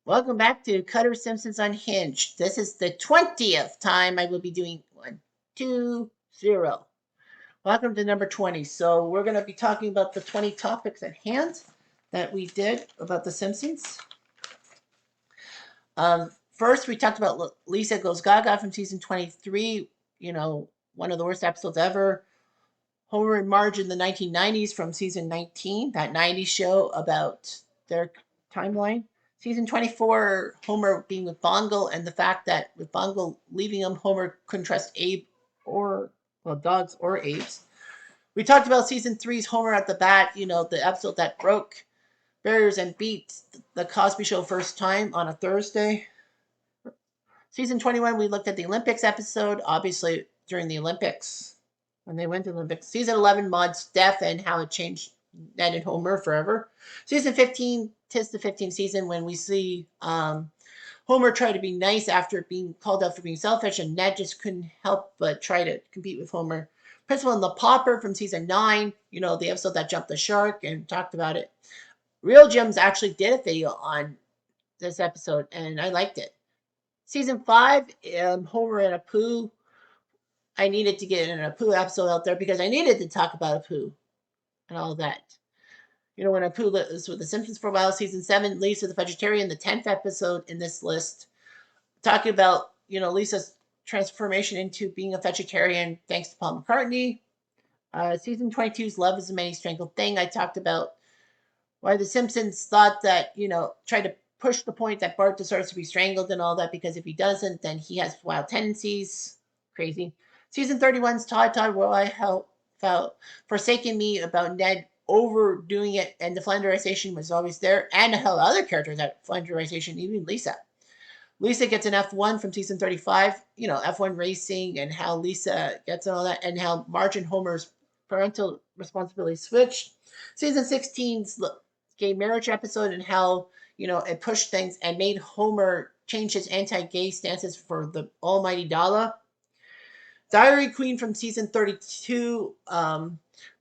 Welcome back to Cutter Simpsons Unhinged. This is the 20th time I will be doing 1, 2, 0. Welcome to number 20. So we're going to be talking about the 20 topics at hand that we did about the Simpsons. First, we talked about Lisa Goes Gaga from season 23. One of the worst episodes ever. Homer and Marge in the 1990s from season 19, that 90s show about their timeline. Season 24, Homer being with Bongo, and the fact that with Bongo leaving him, Homer couldn't trust Abe dogs or Abe's. We talked about season 3's Homer at the Bat, the episode that broke barriers and beat the Cosby Show first time on a Thursday. Season 21, we looked at the Olympics episode, obviously during the Olympics, when they went to the Olympics. Season 11, Maud's death and how it changed Ned and Homer forever. Season 15, 'tis the 15th season when we see Homer try to be nice after being called out for being selfish, and Ned just couldn't help but try to compete with Homer. Principal and the Pauper from season 9, the episode that jumped the shark and talked about it. Real Gems actually did a video on this episode, and I liked it. Season 5, Homer and Apu. I needed to get an Apu episode out there because I needed to talk about Apu and all that. When Apu was with the Simpsons for a while. Season 7, Lisa the Vegetarian, the 10th episode in this list. Talking about, Lisa's transformation into being a vegetarian thanks to Paul McCartney. Season 22's Love is a Many Strangled Thing. I talked about why the Simpsons thought that, tried to push the point that Bart deserves to be strangled and all that, because if he doesn't, then he has wild tendencies. Crazy. Season 31's Todd Roy felt forsaken me about Ned overdoing it, and the flanderization was always there, and how other characters had flanderization, even Lisa. Lisa gets an F1 from season 35, F1 racing, and how Lisa gets and all that, and how Marge and Homer's parental responsibility switched. Season 16's gay marriage episode, and how, it pushed things and made Homer change his anti-gay stances for the almighty dollar. Diary Queen from season 32,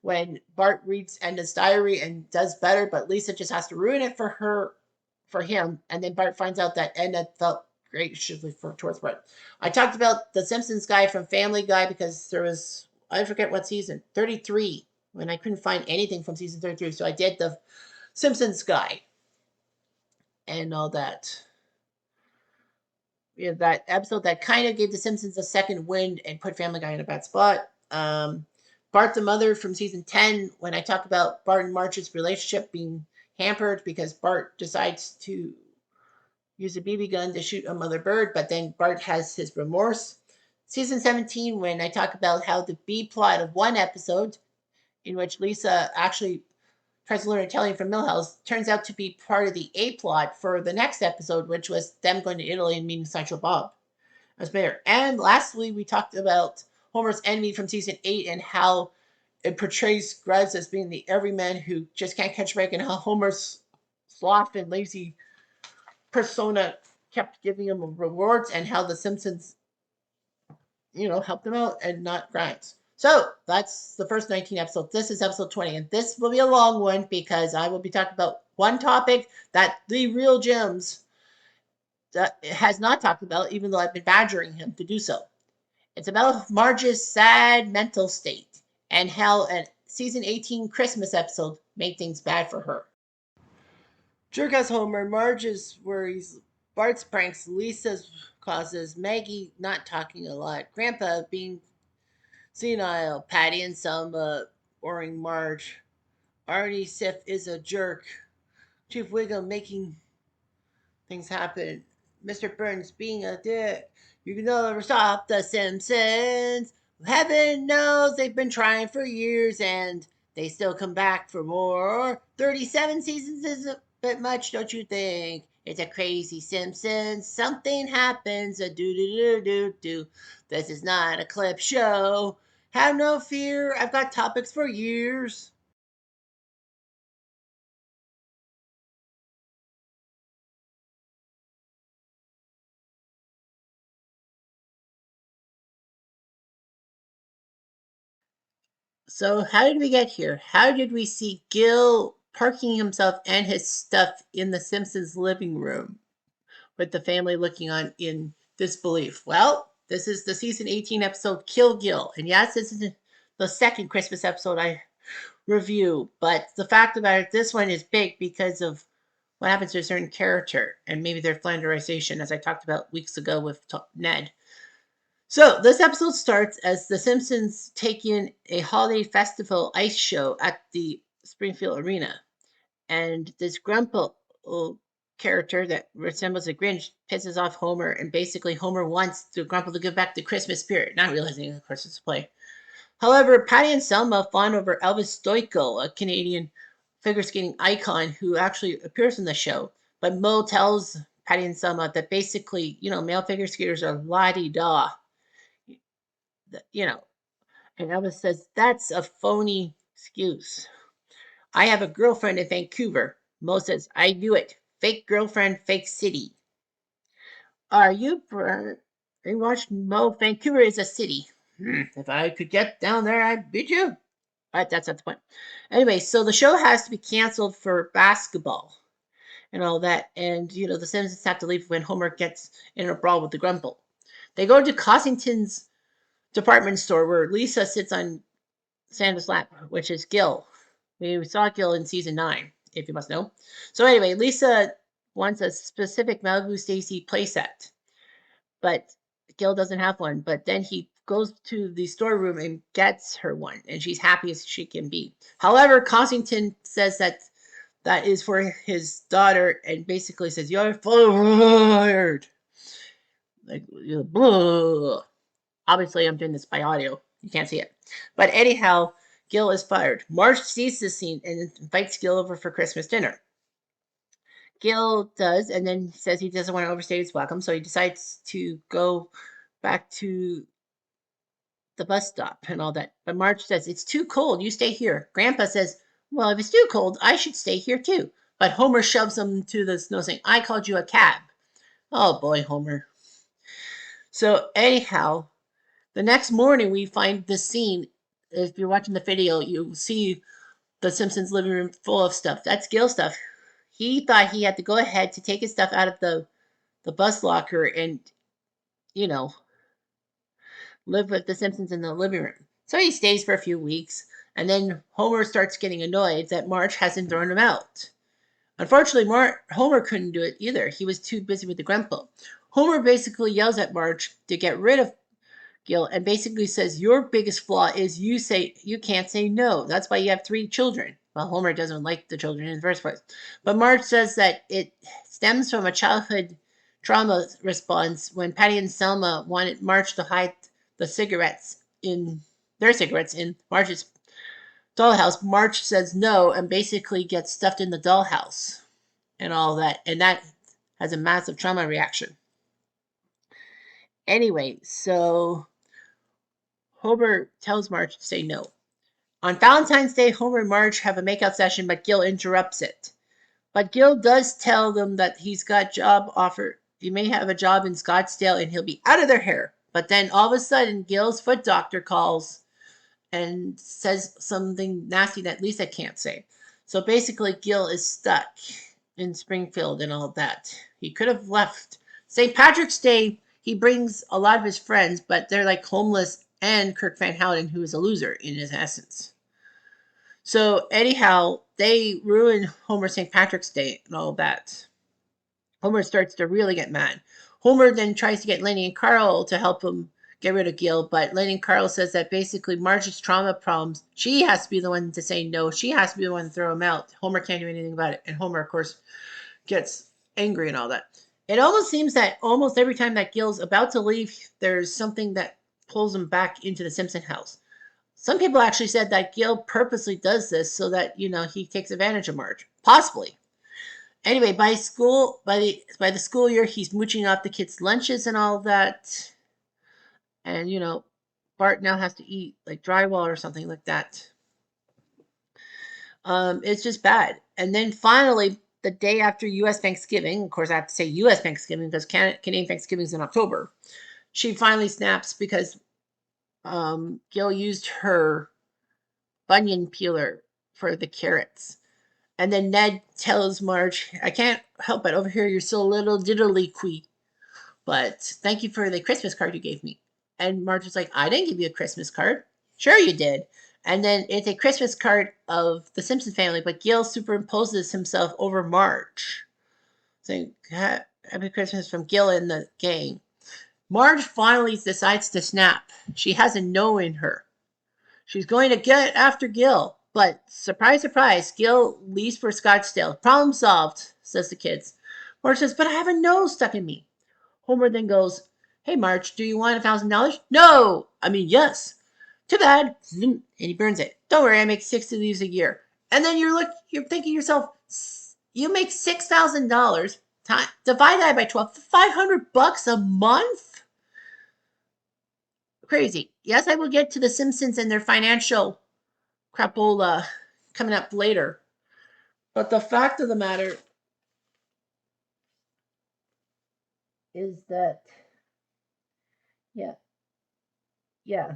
when Bart reads Edna's diary and does better, but Lisa just has to ruin it for him, and then Bart finds out that Edna felt graciously towards Bart. I talked about the Simpsons guy from Family Guy because there was, I forget what season, 33, when I couldn't find anything from season 33, so I did the Simpsons guy and all that. That episode that kind of gave the Simpsons a second wind and put Family Guy in a bad spot. Bart the Mother from season 10, when I talk about Bart and Marge's relationship being hampered because Bart decides to use a BB gun to shoot a mother bird, but then Bart has his remorse. Season 17, when I talk about how the B plot of one episode, in which Lisa actually tries to learn Italian from Milhouse, turns out to be part of the A plot for the next episode, which was them going to Italy and meeting Sideshow Bob as mayor. And lastly, we talked about Homer's enemy from season 8 and how it portrays Grubbs as being the everyman who just can't catch a break, and how Homer's sloth and lazy persona kept giving him rewards, and how the Simpsons, helped him out and not Grimes. So that's the first 19 episodes. This is episode 20, and this will be a long one because I will be talking about one topic that the Real Gems has not talked about, even though I've been badgering him to do so. It's about Marge's sad mental state and how a season 18 Christmas episode made things bad for her. Jerk Homer, Marge's worries, Bart's pranks, Lisa's causes, Maggie not talking a lot, Grandpa being senile, Patty and Selma boring Marge, Arnie Sif is a jerk, Chief Wiggum making things happen, Mr. Burns being a dick. You can never stop the Simpsons. Heaven knows they've been trying for years and they still come back for more. 37 seasons is a bit much, don't you think? It's a crazy Simpsons. Something happens. A do. This is not a clip show. Have no fear. I've got topics for years. So how did we get here? How did we see Gil parking himself and his stuff in the Simpsons living room? with the family looking on in disbelief. Well, this is the season 18 episode Kill Gil. And yes, this is the second Christmas episode I review. But the fact about it, this one is big because of what happens to a certain character and maybe their flanderization, as I talked about weeks ago with Ned. So this episode starts as the Simpsons take in a holiday festival ice show at the Springfield Arena. And this Grumple character that resembles a Grinch pisses off Homer, and basically Homer wants to Grumple to give back the Christmas spirit, not realizing, of course, it's a play. However, Patty and Selma fawn over Elvis Stoico, a Canadian figure skating icon who actually appears in the show. But Mo tells Patty and Selma that basically, male figure skaters are la-di-da. You know, and Elvis says, that's a phony excuse. I have a girlfriend in Vancouver. Mo says, I knew it. Fake girlfriend, fake city. Are you brainwashed? Mo, Vancouver is a city. If I could get down there, I'd beat you. But that's not the point. Anyway, so the show has to be canceled for basketball and all that. And, the Simpsons have to leave when Homer gets in a brawl with the Grumple. They go to Cossington's department store where Lisa sits on Santa's lap, which is Gil. We saw Gil in season 9, if you must know. So anyway, Lisa wants a specific Malibu Stacy playset, but Gil doesn't have one. But then he goes to the storeroom and gets her one, and she's happy as she can be. However, Cossington says that is for his daughter, and basically says, "You're fired." Like, blah. Obviously, I'm doing this by audio. You can't see it. But anyhow, Gil is fired. Marge sees this scene and invites Gil over for Christmas dinner. Gil does, and then says he doesn't want to overstay his welcome, so he decides to go back to the bus stop and all that. But Marge says, it's too cold. You stay here. Grandpa says, well, if it's too cold, I should stay here too. But Homer shoves him to the snow, saying, I called you a cab. Oh boy, Homer. So anyhow, the next morning we find this scene. If you're watching the video, you see the Simpsons living room full of stuff. That's Gil stuff. He thought he had to go ahead to take his stuff out of the bus locker and, live with the Simpsons in the living room. So he stays for a few weeks, and then Homer starts getting annoyed that Marge hasn't thrown him out. Unfortunately, Homer couldn't do it either. He was too busy with the Grumple. Homer basically yells at Marge to get rid of Gil and basically says, your biggest flaw is you can't say no. That's why you have 3 children. Well, Homer doesn't like the children in the first place. But Marge says that it stems from a childhood trauma response when Patty and Selma wanted Marge to hide their cigarettes in Marge's dollhouse. Marge says no and basically gets stuffed in the dollhouse and all that. And that has a massive trauma reaction. Anyway, so Homer tells Marge to say no. On Valentine's Day, Homer and Marge have a makeout session, but Gil interrupts it. But Gil does tell them that he's got job offer. He may have a job in Scottsdale and he'll be out of their hair. But then all of a sudden, Gil's foot doctor calls and says something nasty that Lisa can't say. So basically, Gil is stuck in Springfield and all that. He could have left. St. Patrick's Day, he brings a lot of his friends, but they're like homeless and Kirk Van Houten, who is a loser in his essence. So anyhow, they ruin Homer's St. Patrick's Day and all that. Homer starts to really get mad. Homer then tries to get Lenny and Carl to help him get rid of Gil, but Lenny and Carl says that basically Marge's trauma problems, she has to be the one to say no. She has to be the one to throw him out. Homer can't do anything about it. And Homer, of course, gets angry and all that. It almost seems that almost every time that Gil's about to leave, there's something that pulls him back into the Simpson house. Some people actually said that Gil purposely does this so that, he takes advantage of Marge. Possibly. Anyway, by the school year, he's mooching off the kids' lunches and all that. And, Bart now has to eat like drywall or something like that. It's just bad. And then finally, the day after U.S. Thanksgiving, of course, I have to say U.S. Thanksgiving because Canadian Thanksgiving is in October, she finally snaps because Gil used her bunion peeler for the carrots. And then Ned tells Marge, I can't help but overhear you're still a little diddly-quee, but thank you for the Christmas card you gave me. And Marge was like, I didn't give you a Christmas card. Sure you did. And then it's a Christmas card of the Simpson family, but Gil superimposes himself over Marge, saying, Happy Christmas from Gil and the gang. Marge finally decides to snap. She has a no in her. She's going to get after Gil. But surprise, surprise, Gil leaves for Scottsdale. Problem solved, says the kids. Marge says, but I have a no stuck in me. Homer then goes, Hey, Marge, do you want $1,000? No! I mean, yes. Too bad. And he burns it. Don't worry, I make 6 of these a year. And then you're thinking to yourself, you make $6,000. Divide that by 12, $500 a month? Crazy. Yes, I will get to the Simpsons and their financial crapola coming up later. But the fact of the matter is that, yeah, yeah,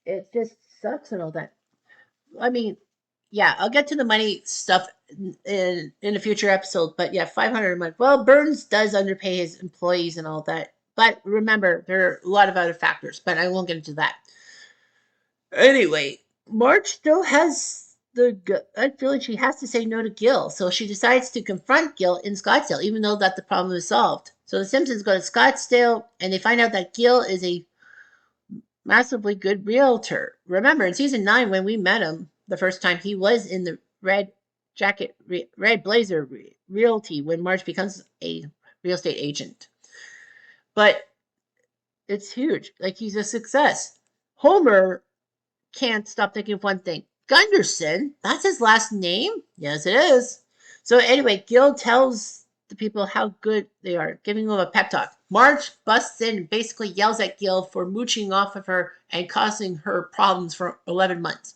it just sucks and all that. I mean, yeah, I'll get to the money stuff in a future episode, but yeah, 500 a month. Well, Burns does underpay his employees and all that. But remember, there are a lot of other factors, but I won't get into that. Anyway, Marge still has the gut feeling she has to say no to Gil, so she decides to confront Gil in Scottsdale, even though that the problem is solved. So the Simpsons go to Scottsdale, and they find out that Gil is a massively good realtor. Remember, in season 9, when we met him the first time, he was in the red jacket, red blazer realty when Marge becomes a real estate agent. But it's huge. Like, he's a success. Homer can't stop thinking of one thing. Gunderson? That's his last name? Yes, it is. So anyway, Gil tells the people how good they are, giving them a pep talk. Marge busts in and basically yells at Gil for mooching off of her and causing her problems for 11 months.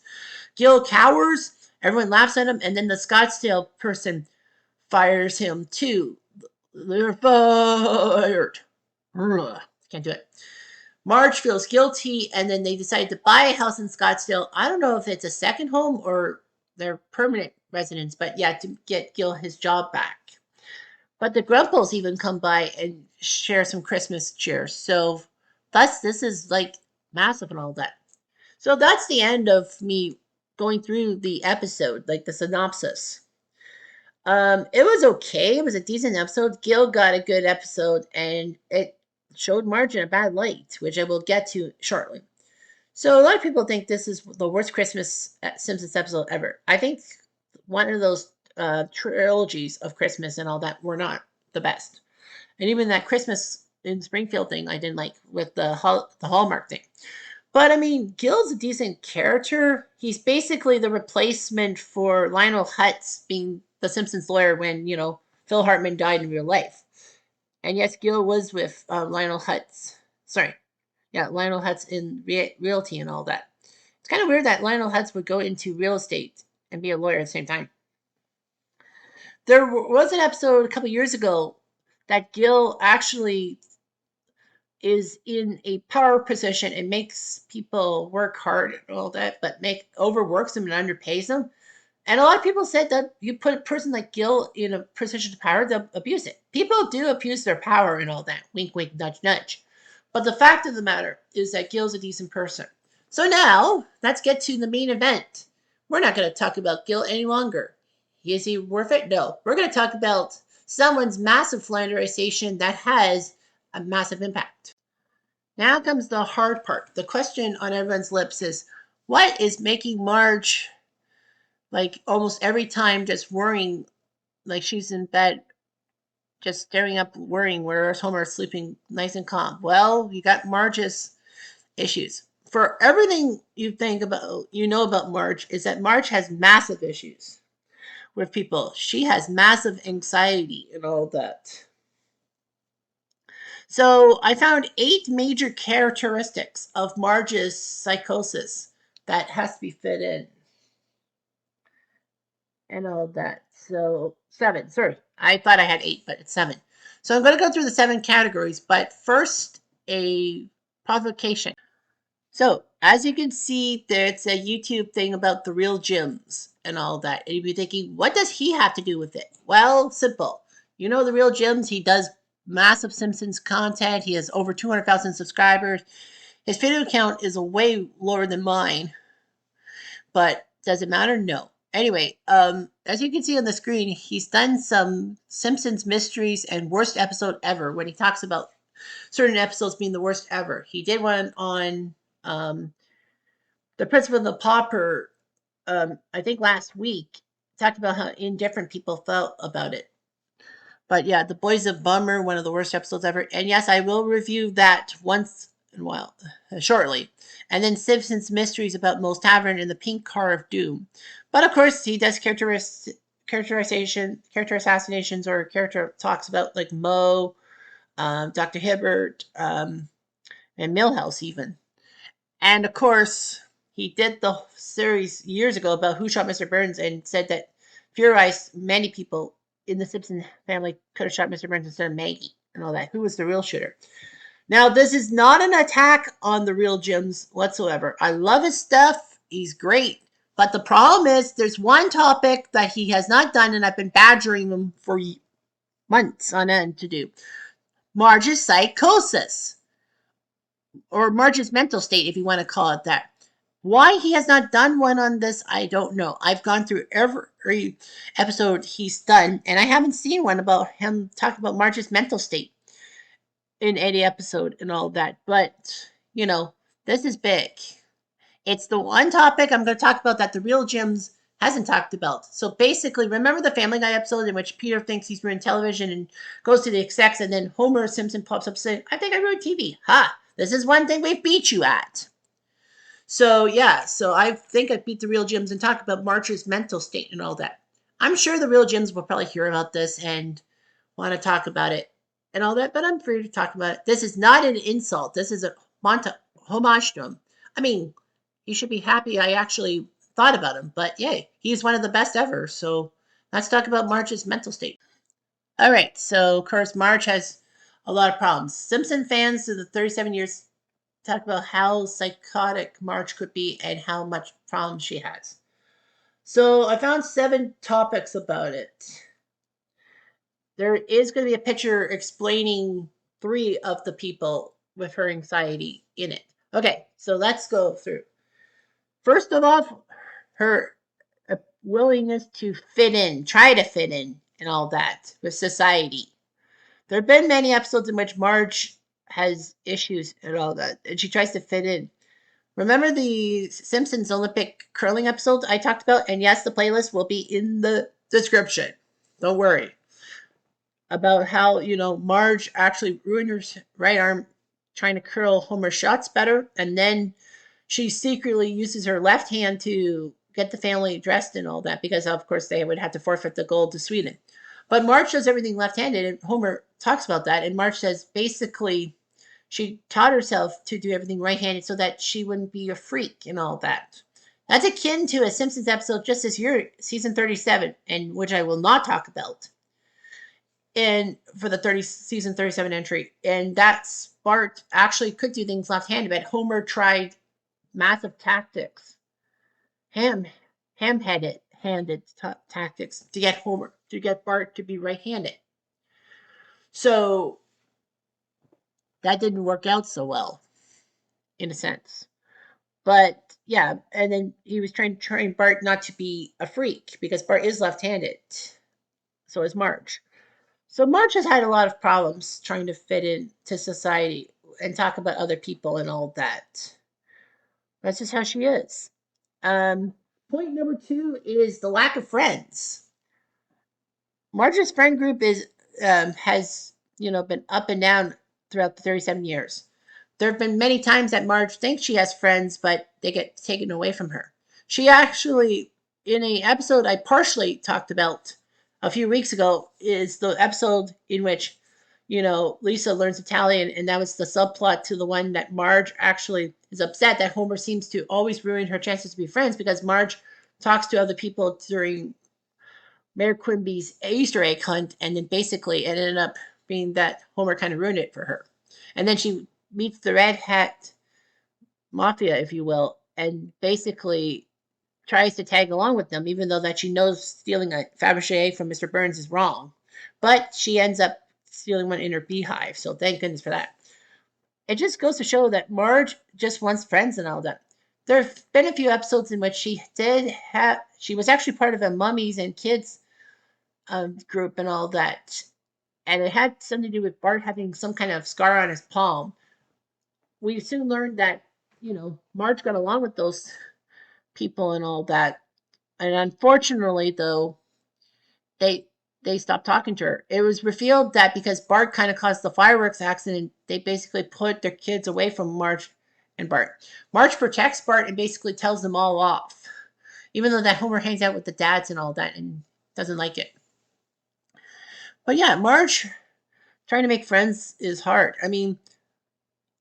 Gil cowers, everyone laughs at him, and then the Scottsdale person fires him too. They're fired. Ugh, can't do it. Marge feels guilty, and then they decide to buy a house in Scottsdale. I don't know if it's a second home or their permanent residence, but yeah, to get Gil his job back. But the Grumples even come by and share some Christmas cheer. So thus, this is like massive and all that. So that's the end of me going through the episode, like the synopsis. It was okay. It was a decent episode. Gil got a good episode, and it showed Marge in a bad light, which I will get to shortly. So a lot of people think this is the worst Christmas Simpsons episode ever. I think one of those trilogies of Christmas and all that were not the best. And even that Christmas in Springfield thing I didn't like with the Hallmark thing. But I mean, Gil's a decent character. He's basically the replacement for Lionel Hutz being the Simpsons lawyer when, Phil Hartman died in real life. And yes, Gil was with Lionel Hutz. Sorry. Yeah, Lionel Hutz in realty and all that. It's kind of weird that Lionel Hutz would go into real estate and be a lawyer at the same time. There was an episode a couple years ago that Gil actually is in a power position and makes people work hard and all that, but overworks them and underpays them. And a lot of people said that you put a person like Gil in a position of power, they'll abuse it. People do abuse their power and all that. Wink, wink, nudge, nudge. But the fact of the matter is that Gil's a decent person. So now, let's get to the main event. We're not going to talk about Gil any longer. Is he worth it? No. We're going to talk about someone's massive flanderization that has a massive impact. Now comes the hard part. The question on everyone's lips is, what is making Marge, like almost every time, just worrying, like she's in bed, just staring up, worrying, whereas Homer is sleeping nice and calm? Well, you got Marge's issues. For everything you know about Marge, is that Marge has massive issues with people. She has massive anxiety and all that. So I found 8 major characteristics of Marge's psychosis that has to be fit in. And all that. So 7, sorry. I thought I had 8, but it's 7. So I'm going to go through the 7 categories, but first, a provocation. So, as you can see, there's a YouTube thing about the real Jims and all that. And you'd be thinking, what does he have to do with it? Well, simple. You know, the real Jims, he does massive Simpsons content. He has over 200,000 subscribers. His video count is way lower than mine, but does it matter? No. Anyway, as you can see on the screen, he's done some Simpsons mysteries and worst episode ever when he talks about certain episodes being the worst ever. He did one on the principal of the pauper, I think last week, talked about how indifferent people felt about it. But yeah, The Boys of Bummer, one of the worst episodes ever. And yes, I will review that once in a while, shortly. And then Simpsons Mysteries about Moe's Tavern and the Pink Car of Doom. But of course, he does character assassinations, or character talks about like Moe, Dr. Hibbert, and Millhouse even. And of course, he did the series years ago about Who Shot Mr. Burns and said that theorized many people in the Simpson family could have shot Mr. Burns instead of Maggie and all that. Who was the real shooter? Now, this is not an attack on the real Jims whatsoever. I love his stuff. He's great. But the problem is there's one topic that he has not done, and I've been badgering him for months on end to do. Marge's psychosis, or Marge's mental state, if you want to call it that. Why he has not done one on this, I don't know. I've gone through every episode he's done, and I haven't seen one about him talking about Marge's mental state in any episode and all that. But, you know, this is big. It's the one topic I'm going to talk about that the real Jims hasn't talked about. So basically, remember the Family Guy episode in which Peter thinks he's ruined television and goes to the execs, and then Homer Simpson pops up saying, I think I ruined TV. Ha! This is one thing we've beat you at. So yeah, so I think I beat the real Jims and talk about Marge's mental state and all that. I'm sure the real Jims will probably hear about this and want to talk about it and all that, but I'm free to talk about it. This is not an insult. This is a homage to him. I mean, he should be happy I actually thought about him, but yay, he's one of the best ever. So let's talk about Marge's mental state. All right, so of course Marge has a lot of problems. Simpson fans of the 37 years talk about how psychotic Marge could be and how much problems she has. So I found 7 topics about it. There is going to be a picture explaining 3 of the people with her anxiety in it. Okay, so let's go through. First of all, her willingness to fit in, try to fit in, and all that with society. There have been many episodes in which Marge has issues and all that, and she tries to fit in. Remember the Simpsons Olympic curling episode I talked about? And yes, the playlist will be in the description. Don't worry. About how, you know, Marge actually ruined her right arm trying to curl Homer's shots better. And then she secretly uses her left hand to get the family dressed and all that because, of course, they would have to forfeit the gold to Sweden. But Marge does everything left-handed, and Homer talks about that. And Marge says basically she taught herself to do everything right-handed so that she wouldn't be a freak and all that. That's akin to a Simpsons episode just this year, season 37, and which I will not talk about. And for the season 37 entry, and that Bart actually could do things left-handed, but Homer tried massive tactics, ham-handed tactics to get Bart to be right-handed. So that didn't work out so well, in a sense. But yeah, and then he was trying to train Bart not to be a freak because Bart is left-handed. So is Marge. So Marge has had a lot of problems trying to fit into society and talk about other people and all that. That's just how she is. Point number 2 is the lack of friends. Marge's friend group has been up and down throughout the 37 years. There have been many times that Marge thinks she has friends, but they get taken away from her. She actually, in an episode I partially talked about a few weeks ago, is the episode in which, Lisa learns Italian, and that was the subplot to the one that Marge actually is upset that Homer seems to always ruin her chances to be friends because Marge talks to other people during Mayor Quimby's Easter egg hunt, and then basically it ended up being that Homer kind of ruined it for her. And then she meets the Red Hat mafia, if you will, and basically tries to tag along with them, even though that she knows stealing a Fabergé from Mr. Burns is wrong. But she ends up stealing one in her beehive, so thank goodness for that. It just goes to show that Marge just wants friends and all that. There have been a few episodes in which she was actually part of a mummies and kids group and all that. And it had something to do with Bart having some kind of scar on his palm. We soon learned that, Marge got along with those people and all that. And unfortunately, though, they they stopped talking to her. It was revealed that because Bart kind of caused the fireworks accident, they basically put their kids away from Marge and Bart. Marge protects Bart and basically tells them all off, even though that Homer hangs out with the dads and all that and doesn't like it. But yeah, Marge trying to make friends is hard. I mean,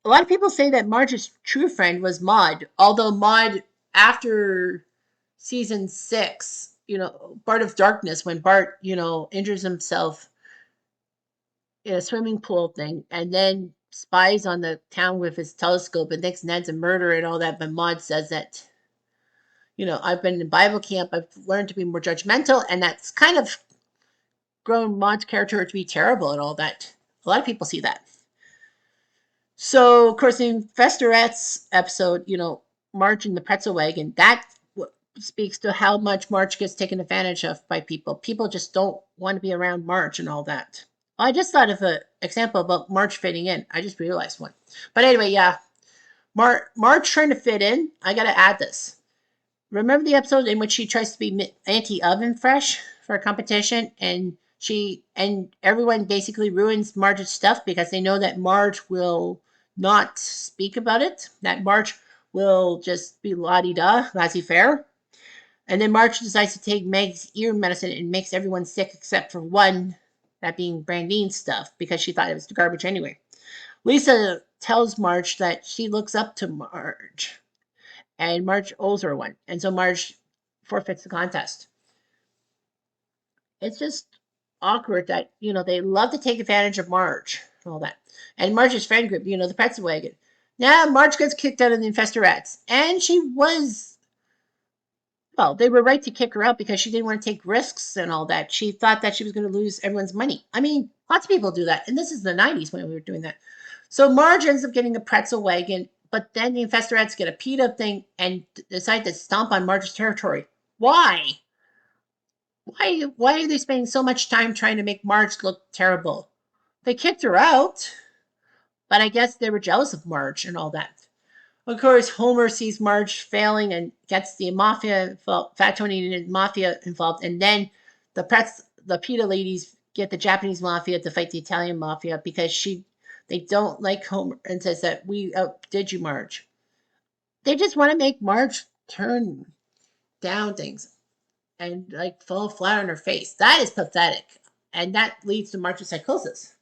a lot of people say that Marge's true friend was Maud, although Maud, after season 6, Bart of Darkness, when Bart, injures himself in a swimming pool thing and then spies on the town with his telescope and thinks Ned's a murderer and all that, but Maud says that, I've been in Bible camp, I've learned to be more judgmental, and that's kind of grown Maud's character to be terrible and all that. A lot of people see that. So, of course, in Festoret's episode, Marge in the pretzel wagon, that speaks to how much Marge gets taken advantage of by people. People just don't want to be around Marge and all that. I just thought of an example about Marge fitting in. I just realized one. But anyway, yeah. Marge trying to fit in. I got to add this. Remember the episode in which she tries to be anti-oven fresh for a competition, and everyone basically ruins Marge's stuff because they know that Marge will not speak about it, that Marge will just be la-di-da, laissez-faire. And then Marge decides to take Meg's ear medicine and makes everyone sick except for one, that being Brandine's stuff, because she thought it was garbage anyway. Lisa tells Marge that she looks up to Marge, and Marge owes her one. And so Marge forfeits the contest. It's just awkward that, they love to take advantage of Marge and all that. And Marge's friend group, the pretzel wagon. Now Marge gets kicked out of the Infestorats. And she was, well, they were right to kick her out because she didn't want to take risks and all that. She thought that she was going to lose everyone's money. I mean, lots of people do that. And this is the 90s when we were doing that. So Marge ends up getting a pretzel wagon, but then the Infestorats get a PETA thing and decide to stomp on Marge's territory. Why? Why are they spending so much time trying to make Marge look terrible? They kicked her out, but I guess they were jealous of Marge and all that. Of course, Homer sees Marge failing and gets the mafia involved, Fat Tony and mafia involved, and then the PETA ladies get the Japanese mafia to fight the Italian mafia because they don't like Homer and says that we outdid you, Marge. They just want to make Marge turn down things and like fall flat on her face. That is pathetic, and that leads to Marge's psychosis.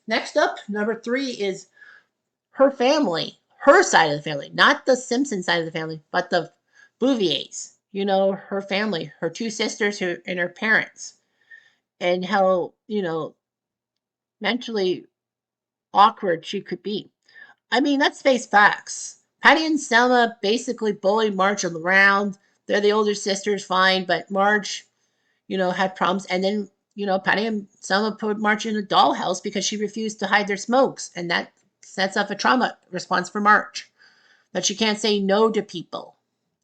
Next up, number 3 is her family, her side of the family, not the Simpsons side of the family, but the Bouviers. Her family, her 2 sisters, and her parents, and how mentally awkward she could be. I mean, let's face facts. Patty and Selma basically bullied Marge around. They're the older sisters, fine, but Marge, had problems. And then, Patty and Selma put Marge in a dollhouse because she refused to hide their smokes. And that sets off a trauma response for Marge, that she can't say no to people.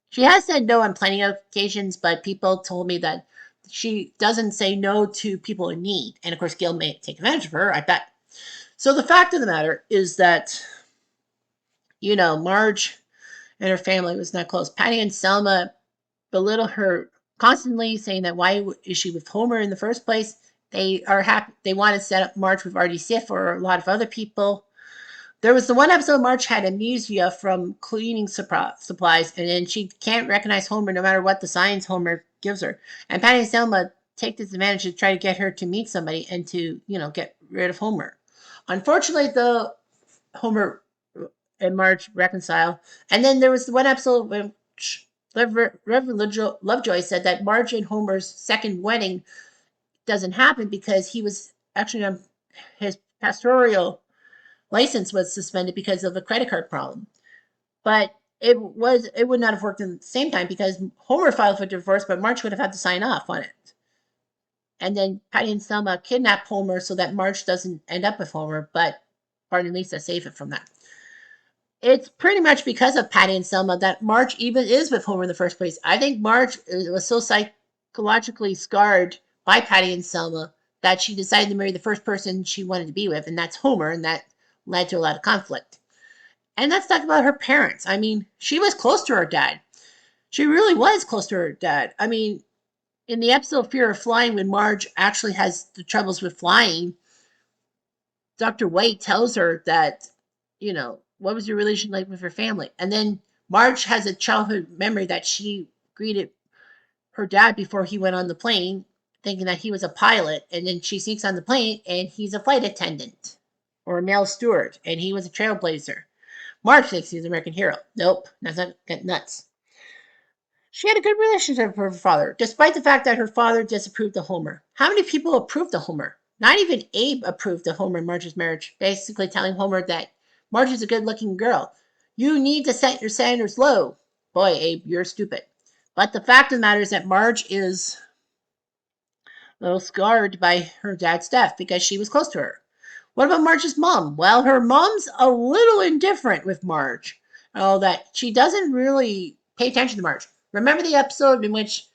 She has said no on plenty of occasions, but people told me that she doesn't say no to people in need. And of course, Gil may take advantage of her, I bet. So the fact of the matter is that, Marge and her family was not close. Patty and Selma belittle her constantly, saying that why is she with Homer in the first place? They are happy. They want to set up Marge with Artie Sif or a lot of other people. There was the one episode Marge had amnesia from cleaning supplies, and then she can't recognize Homer no matter what the signs Homer gives her. And Patty and Selma take this advantage to try to get her to meet somebody and to, get rid of Homer. Unfortunately, the Homer and Marge reconcile. And then there was the one episode when Reverend Lovejoy said that Marge and Homer's second wedding doesn't happen because he was actually on his pastoral license was suspended because of a credit card problem. But it would not have worked in the same time because Homer filed for divorce, but Marge would have had to sign off on it. And then Patty and Selma kidnap Homer so that Marge doesn't end up with Homer, but Bart and Lisa save it from that. It's pretty much because of Patty and Selma that Marge even is with Homer in the first place. I think Marge was so psychologically scarred by Patty and Selma that she decided to marry the first person she wanted to be with, and that's Homer, and that led to a lot of conflict. And let's talk about her parents. I mean, she was close to her dad. She really was close to her dad. I mean, in the episode Fear of Flying, when Marge actually has the troubles with flying, Dr. White tells her that, what was your relation like with her family? And then Marge has a childhood memory that she greeted her dad before he went on the plane, thinking that he was a pilot. And then she sneaks on the plane and he's a flight attendant or a male steward, and he was a trailblazer. Marge thinks he's an American hero. Nope, that's not get nuts. She had a good relationship with her father, despite the fact that her father disapproved of Homer. How many people approved of Homer? Not even Abe approved of Homer and Marge's marriage, basically telling Homer that Marge is a good looking girl. You need to set your standards low. Boy, Abe, you're stupid. But the fact of the matter is that Marge is a little scarred by her dad's death because she was close to her. What about Marge's mom? Well, her mom's a little indifferent with Marge. Oh, that she doesn't really pay attention to Marge. Remember the episode in which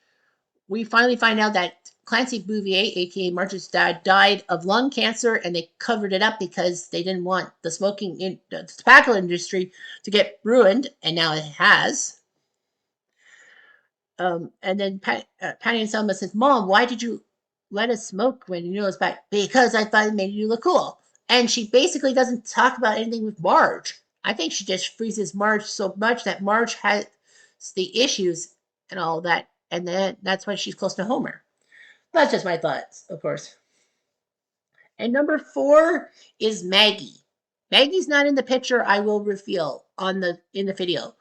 we finally find out that Clancy Bouvier, aka Marge's dad, died of lung cancer, and they covered it up because they didn't want the tobacco industry to get ruined, and now it has. And then Patty and Selma says, "Mom, why did you let us smoke when you knew it was bad?" Because I thought it made you look cool. And she basically doesn't talk about anything with Marge. I think she just freezes Marge so much that Marge has the issues and all that, and then that's why she's close to Homer. That's just my thoughts, of course. And number 4 is Maggie. Maggie's not in the picture. I will reveal in the video,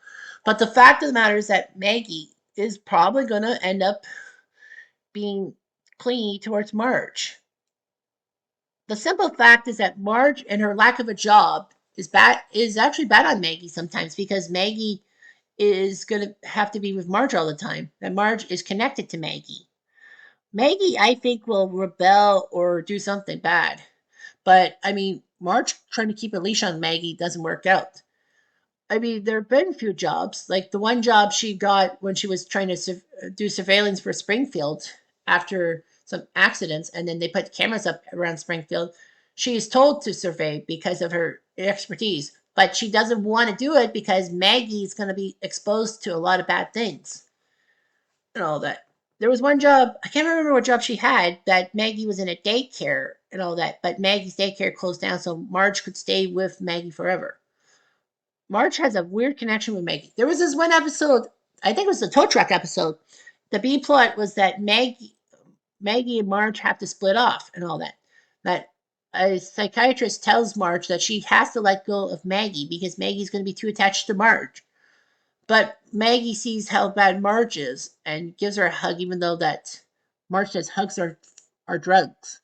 but the fact of the matter is that Maggie is probably going to end up being clingy towards Marge. The simple fact is that Marge and her lack of a job is actually bad on Maggie sometimes because Maggie is going to have to be with Marge all the time. And Marge is connected to Maggie. Maggie, I think, will rebel or do something bad. But I mean, Marge trying to keep a leash on Maggie doesn't work out. I mean, there have been a few jobs, like the one job she got when she was trying to do surveillance for Springfield after some accidents, and then they put cameras up around Springfield. She is told to survey because of her expertise, but she doesn't want to do it because Maggie is going to be exposed to a lot of bad things and all that. There was one job, I can't remember what job she had, that Maggie was in a daycare and all that, but Maggie's daycare closed down so Marge could stay with Maggie forever. Marge has a weird connection with Maggie. There was this one episode, I think it was the tow truck episode. The B plot was that Maggie and Marge have to split off and all that. That a psychiatrist tells Marge that she has to let go of Maggie because Maggie's going to be too attached to Marge. But Maggie sees how bad Marge is and gives her a hug, even though that Marge says hugs are drugs.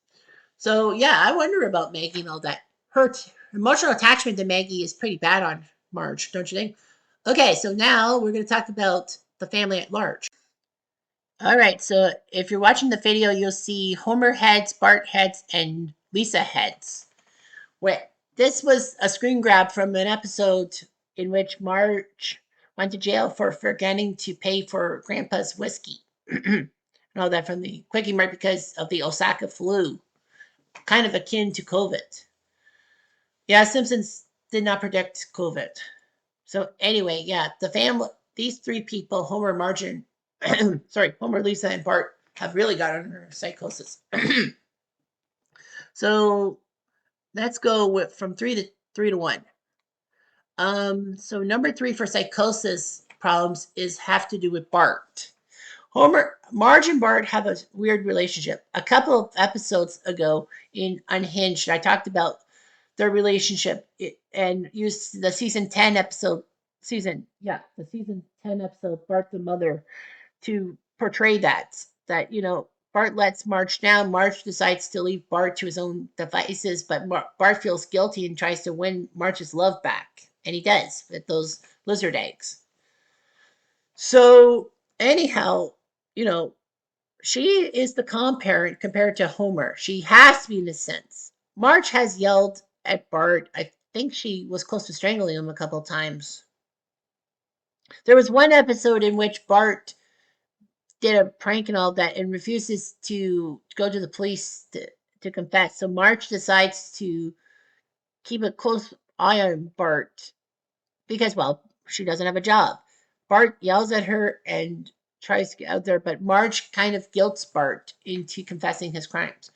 So yeah, I wonder about Maggie and all that. Her emotional attachment to Maggie is pretty bad on Marge, don't you think? Okay, so now we're going to talk about the family at large. All right, so if you're watching the video, you'll see Homer heads, Bart heads, and Lisa heads. This was a screen grab from an episode in which Marge went to jail for forgetting to pay for Grandpa's whiskey. And all that from the Quickie Mart because of the Osaka flu, kind of akin to COVID. Yeah, Simpsons did not predict COVID. So anyway, yeah, the family, these 3 people, Homer, Marge, Homer, Lisa, and Bart, have really got under psychosis. So let's go from 3 to 1. So number 3 for psychosis problems have to do with Bart. Marge and Bart have a weird relationship. A couple of episodes ago in Unhinged, I talked about their relationship and used the season 10 episode, the season 10 episode, Bart the Mother, to portray that, Bart lets Marge down. Marge decides to leave Bart to his own devices, but Bart feels guilty and tries to win Marge's love back. And he does with those lizard eggs. So, anyhow, you know, she is the calm parent compared to Homer. She has to be in a sense. Marge has yelled at Bart. I think she was close to strangling him a couple of times. There was one episode in which Bart did a prank and all that and refuses to go to the police to confess. So Marge decides to keep a close eye on Bart because, well, she doesn't have a job. Bart yells at her and tries to get out there, but Marge kind of guilts Bart into confessing his crimes.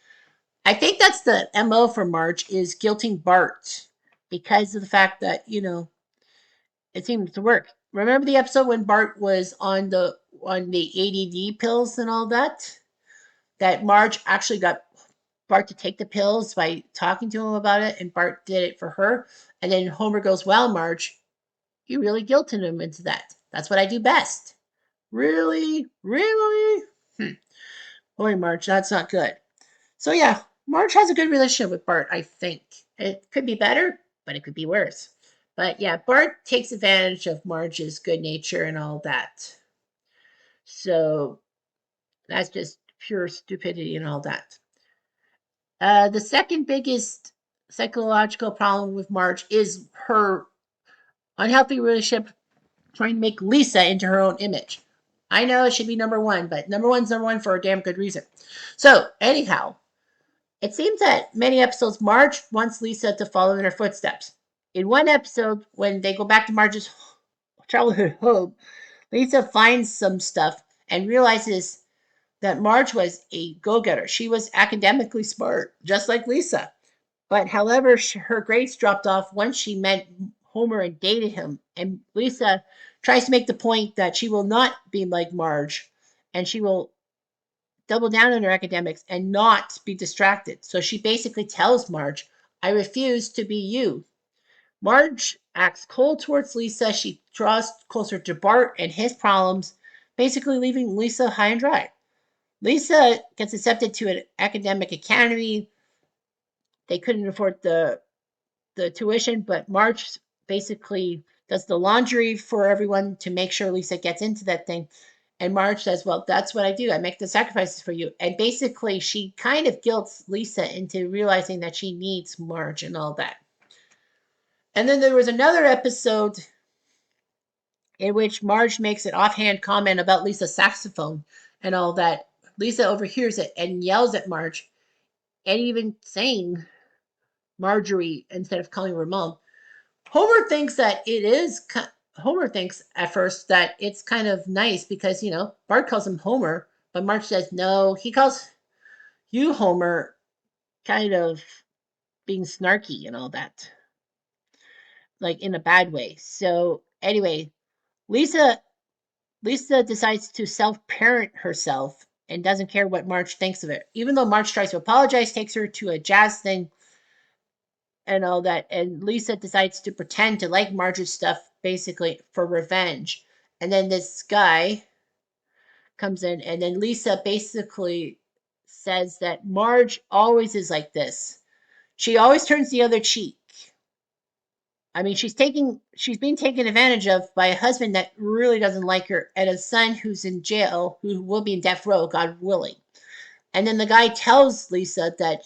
I think that's the MO for Marge is guilting Bart because of the fact that, it seems to work. Remember the episode when Bart was on the ADD pills and all that? That Marge actually got Bart to take the pills by talking to him about it, and Bart did it for her. And then Homer goes, "Well, Marge, you really guilted him into that. That's what I do best." Really? Really? Boy, Marge, that's not good. So yeah, Marge has a good relationship with Bart, I think. It could be better, but it could be worse. But yeah, Bart takes advantage of Marge's good nature and all that. So that's just pure stupidity and all that. The second biggest psychological problem with Marge is her unhealthy relationship trying to make Lisa into her own image. I know it should be number one, but number one's number one for a damn good reason. So, anyhow, it seems that many episodes, Marge wants Lisa to follow in her footsteps. In one episode, when they go back to Marge's childhood home, Lisa finds some stuff and realizes that Marge was a go getter. She was academically smart, just like Lisa. But however, her grades dropped off once she met Homer and dated him. And Lisa tries to make the point that she will not be like Marge and she will double down on her academics and not be distracted. So she basically tells Marge, "I refuse to be you." Marge acts cold towards Lisa. She draws closer to Bart and his problems, basically leaving Lisa high and dry. Lisa gets accepted to an academic academy. They couldn't afford the tuition, but Marge basically does the laundry for everyone to make sure Lisa gets into that thing. And Marge says, "Well, that's what I do. I make the sacrifices for you." And basically, she kind of guilts Lisa into realizing that she needs Marge and all that. And then there was another episode in which Marge makes an offhand comment about Lisa's saxophone and all that. Lisa overhears it and yells at Marge and even saying Marjorie instead of calling her mom. Homer thinks that it is. Homer thinks at first that it's kind of nice because Bart calls him Homer, but Marge says no. He calls you Homer, kind of being snarky and all that, like in a bad way. So anyway, Lisa Lisa decides to self-parent herself and doesn't care what Marge thinks of it. Even though Marge tries to apologize, takes her to a jazz thing and all that, and Lisa decides to pretend to like Marge's stuff basically for revenge. And then this guy comes in, and then Lisa basically says that Marge always is like this. She always turns the other cheek. I mean, she's being taken advantage of by a husband that really doesn't like her and a son who's in jail, who will be in death row, God willing. And then the guy tells Lisa that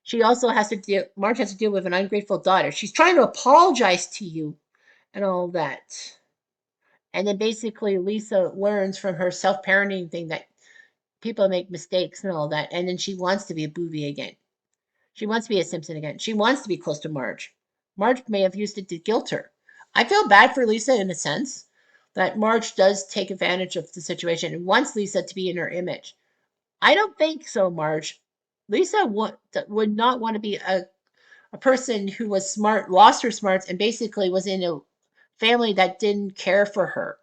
she also has to deal, Marge has to deal with an ungrateful daughter. She's trying to apologize to you and all that. And then basically Lisa learns from her self-parenting thing that people make mistakes and all that. And then she wants to be a booby again. She wants to be a Simpson again. She wants to be close to Marge. Marge may have used it to guilt her. I feel bad for Lisa in a sense that Marge does take advantage of the situation and wants Lisa to be in her image. I don't think so, Marge. Lisa would not want to be a person who was smart, lost her smarts, and basically was in a family that didn't care for her.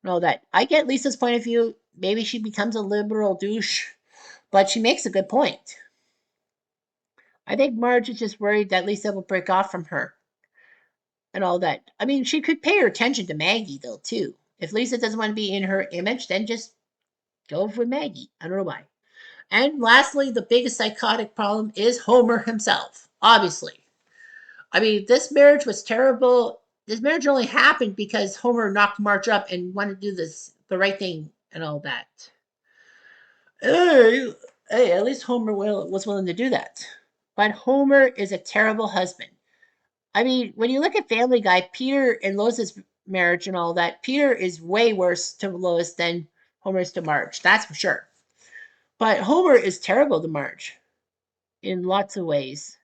No, that I get Lisa's point of view. Maybe she becomes a liberal douche, but she makes a good point. I think Marge is just worried that Lisa will break off from her and all that. I mean, she could pay her attention to Maggie, though, too. If Lisa doesn't want to be in her image, then just go with Maggie. I don't know why. And lastly, the biggest psychotic problem is Homer himself, obviously. I mean, this marriage was terrible. This marriage only happened because Homer knocked Marge up and wanted to do the right thing and all that. Hey, hey, at least Homer was willing to do that. But Homer is a terrible husband. I mean, when you look at Family Guy, Peter and Lois's marriage and all that, Peter is way worse to Lois than Homer is to Marge. That's for sure. But Homer is terrible to Marge in lots of ways.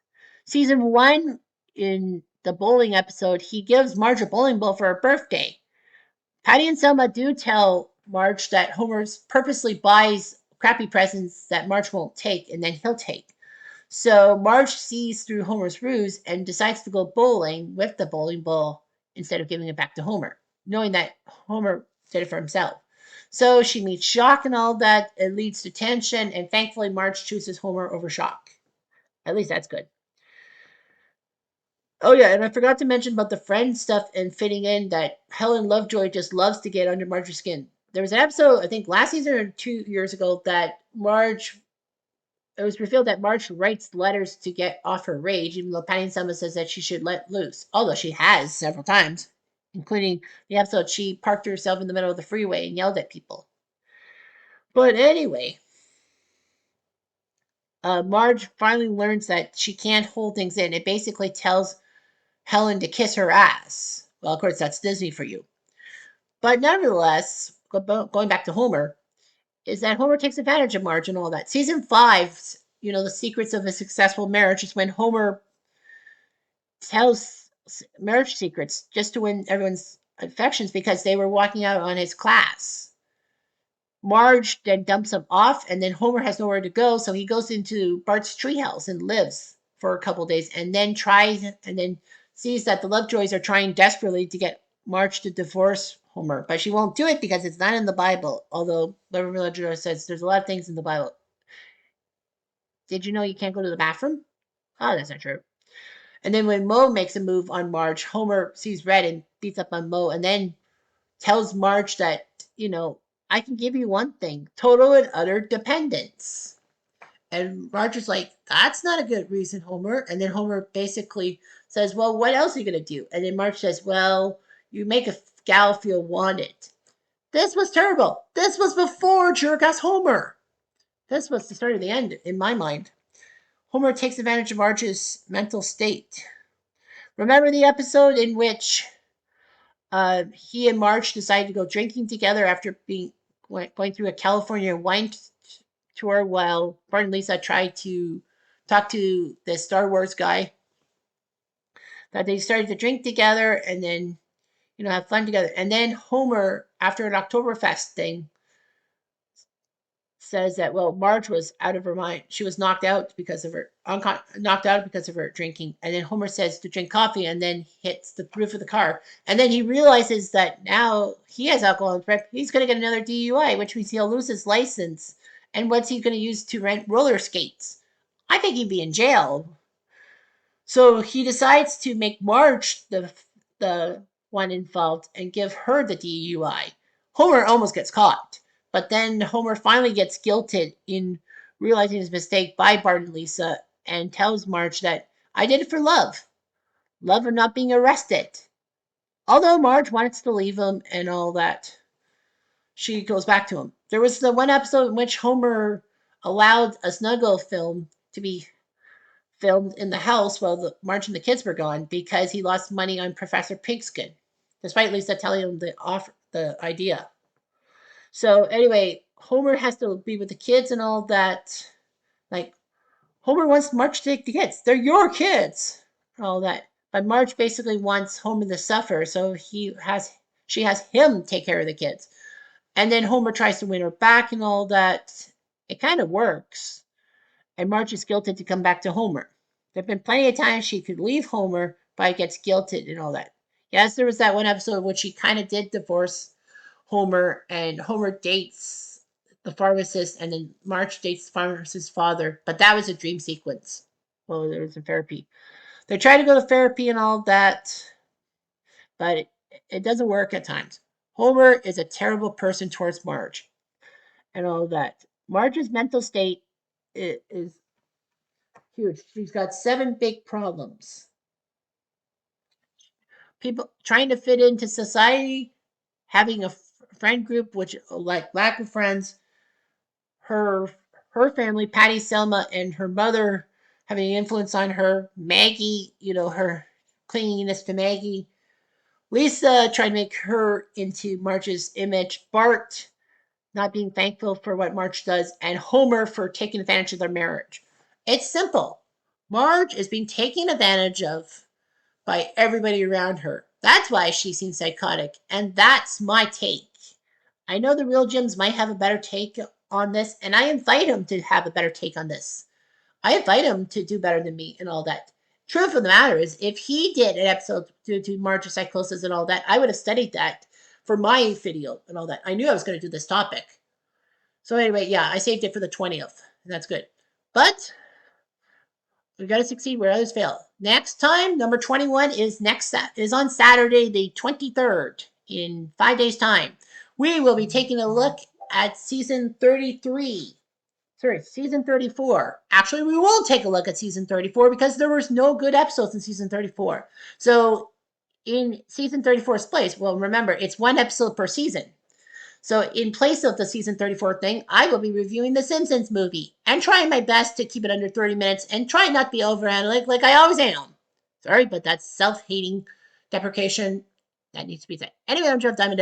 Season one, in the bowling episode, he gives Marge a bowling ball for her birthday. Patty and Selma do tell Marge that Homer purposely buys crappy presents that Marge won't take and then he'll take. So Marge sees through Homer's ruse and decides to go bowling with the bowling ball instead of giving it back to Homer, knowing that Homer did it for himself. So she meets Shock and all that. It leads to tension, and thankfully Marge chooses Homer over Shock. At least that's good. Oh yeah, and I forgot to mention about the friend stuff and fitting in that Helen Lovejoy just loves to get under Marge's skin. There was an episode, I think last season or 2 years ago, that Marge it was revealed that Marge writes letters to get off her rage, even though Patty and Selma says that she should let loose. Although she has several times, including the episode she parked herself in the middle of the freeway and yelled at people. But anyway, Marge finally learns that she can't hold things in. It basically tells Helen to kiss her ass. Well, of course, that's Disney for you. But nevertheless, going back to Homer, is that Homer takes advantage of Marge and all that. Season five, the secrets of a successful marriage is when Homer tells marriage secrets just to win everyone's affections because they were walking out on his class. Marge then dumps him off, and then Homer has nowhere to go, so he goes into Bart's treehouse and lives for a couple days, and then sees that the Lovejoys are trying desperately to get Marge to divorce Homer, but she won't do it because it's not in the Bible. Although Beverly Lovejoy says there's a lot of things in the Bible. Did you know you can't go to the bathroom? Oh, that's not true. And then when Moe makes a move on Marge, Homer sees red and beats up on Moe, and then tells Marge that, I can give you one thing: total and utter dependence. And Marge is like, that's not a good reason, Homer. And then Homer basically says, well, what else are you going to do? And then Marge says, well, you make a gal feel wanted. This was terrible. This was before Jerk-ass Homer. This was the start of the end, in my mind. Homer takes advantage of Marge's mental state. Remember the episode in which he and Marge decided to go drinking together after going through a California wine tour while Bart and Lisa tried to talk to the Star Wars guy? That they started to drink together and then, have fun together. And then Homer, after an Oktoberfest thing, says that Marge was out of her mind. She was knocked out because of her drinking. And then Homer says to drink coffee, and then hits the roof of the car. And then he realizes that now he has alcohol in prep. He's going to get another DUI, which means he'll lose his license. And what's he going to use to rent roller skates? I think he'd be in jail. So he decides to make Marge the one involved and give her the DUI. Homer almost gets caught, but then Homer finally gets guilted in realizing his mistake by Bart and Lisa and tells Marge that I did it for love of not being arrested. Although Marge wants to leave him and all that, she goes back to him. There was the one episode in which Homer allowed a snuggle film to be filmed in the house while Marge and the kids were gone because he lost money on Professor Pigskin, despite Lisa telling him the idea. So anyway, Homer has to be with the kids and all that. Like, Homer wants Marge to take the kids. They're your kids. All that. But Marge basically wants Homer to suffer, so she has him take care of the kids. And then Homer tries to win her back and all that. It kind of works. And Marge is guilted to come back to Homer. There have been plenty of times she could leave Homer, but gets guilted and all that. Yes, there was that one episode in which she kind of did divorce Homer, and Homer dates the pharmacist, and then Marge dates the pharmacist's father. But that was a dream sequence. Well, there was a therapy. They try to go to therapy and all that, but it doesn't work at times. Homer is a terrible person towards Marge and all that. Marge's mental state is huge. She's got 7 big problems. People trying to fit into society, having a friend group, which like lack of friends, her her family, Patty, Selma, and her mother having an influence on her, Maggie, her clinginess to Maggie, Lisa trying to make her into Marge's image, Bart not being thankful for what Marge does, and Homer for taking advantage of their marriage. It's simple. Marge is being taken advantage of by everybody around her. That's why she seems psychotic, and that's my take. I know the real Jims might have a better take on this, and I invite him to have a better take on this. I invite him to do better than me and all that. Truth of the matter is, if he did an episode to Marge's psychosis and all that, I would have studied that for my video and all that. I knew I was going to do this topic. So anyway, yeah, I saved it for the 20th, and that's good. But we got to succeed where others fail. Next time, number 21 is on Saturday, the 23rd, in 5 days' time. We will be taking a look at season 33. Sorry, season 34. Actually, we will take a look at season 34 because there was no good episodes in season 34. So in season 34's place, well, remember, it's 1 episode per season. So in place of the season 34 thing, I will be reviewing the Simpsons movie and trying my best to keep it under 30 minutes and try not to be overanalytic like I always am. Sorry, but that's self-hating deprecation that needs to be said. Anyway, I'm Jeff Diamond.